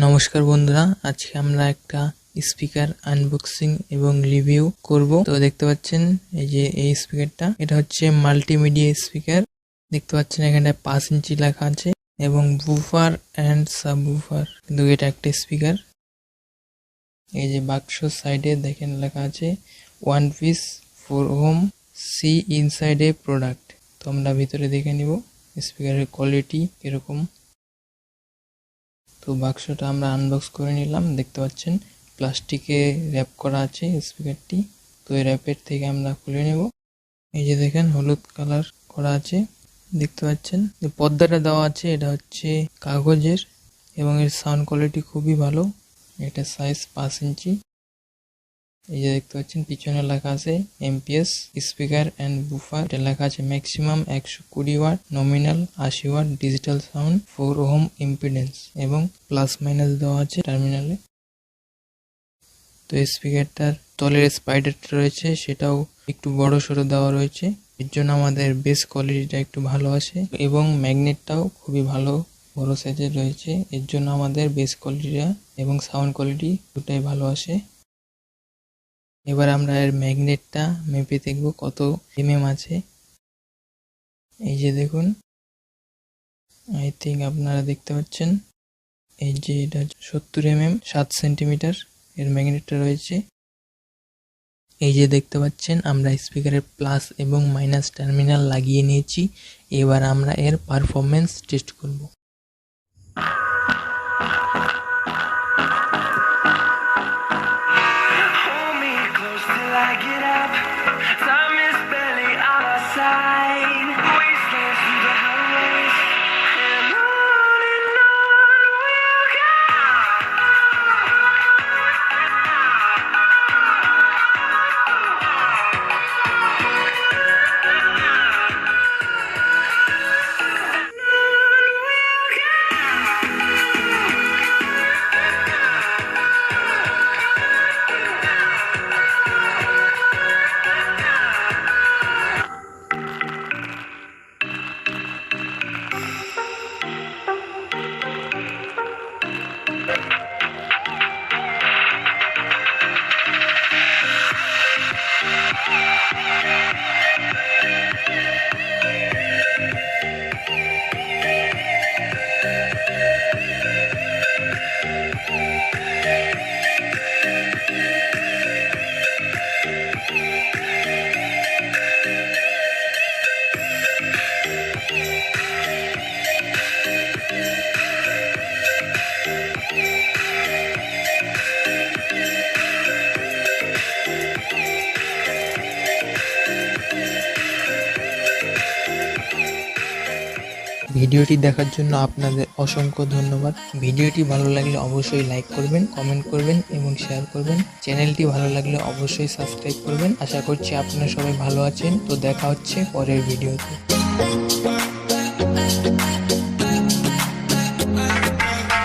নমস্কার বন্ধুরা, আজকে আমরা একটা স্পিকার আনবক্সিং এবং রিভিউ করব। তো দেখতে পাচ্ছেন এই যে এই স্পিকারটা, এটা হচ্ছে মাল্টিমিডিয়া স্পিকার। দেখতে পাচ্ছেন এখানে 5 ইঞ্চি লেখা আছে এবং বুফার অ্যান্ড সাবউফার, কিন্তু এটা একটা স্পিকার। এই যে বাক্স সাইডে দেখেন লেখা আছে 1 piece 4 ohm see inside a product. তো আমরা ভিতরে দেখে নিব স্পিকারের কোয়ালিটি কিরকম। তো বাক্সটা আমরা আনবক্স করে নিলাম। দেখতে পাচ্ছেন প্লাস্টিকে র্যাপ করা আছে স্পিকারটি। তো এই র্যাপের থেকে আমরা খুলে নেব। এই যে দেখেন হলুদ কালার করা আছে, দেখতে পাচ্ছেন যে পর্দাটা দেওয়া আছে, এটা হচ্ছে কাগজের এবং এর সাউন্ড কোয়ালিটি খুবই ভালো। এটা সাইজ 5 ইঞ্চি। এই যে দেখতে পাচ্ছেন পিছনে লেখা আছে এমপিএস স্পিকার অ্যান্ড বুফার। এটা লেখা আছে maximum 120 watt, nominal 80 watt, digital sound, 4 ohm impedance এবং প্লাস মাইনাস দেওয়া আছে টার্মিনালে। তো স্পিকারটার তলের স্পাইডারটা রয়েছে সেটাও একটু বড় সড়ো দেওয়া রয়েছে, এর জন্য আমাদের বেস কোয়ালিটিটা একটু ভালো আসে এবং ম্যাগনেটটাও খুবই ভালো বড় সাইজের রয়েছে, এর জন্য আমাদের বেস কোয়ালিটিটা এবং সাউন্ড কোয়ালিটি দুটাই ভালো আসে। এবার আমরা এর ম্যাগনেটটা মেপে দেখব কত আছে। এই যে দেখুন, আই থিঙ্ক আপনারা দেখতে পাচ্ছেন এই যে এটা 70 7 সেন্টিমিটার এর ম্যাগনেটটা রয়েছে। এই যে দেখতে পাচ্ছেন আমরা স্পিকারের প্লাস এবং মাইনাস টার্মিনাল লাগিয়ে নিয়েছি। এবার আমরা এর পারফরমেন্স টেস্ট করব। ভিডিওটি দেখার জন্য আপনাদের অসংখ্য ধন্যবাদ। ভিডিওটি ভালো লাগলে অবশ্যই লাইক করবেন, কমেন্ট করবেন এবং শেয়ার করবেন। চ্যানেলটি ভালো লাগলে অবশ্যই সাবস্ক্রাইব করবেন। আশা করছি আপনারা সবাই ভালো আছেন। তো দেখা হচ্ছে পরের ভিডিওতে।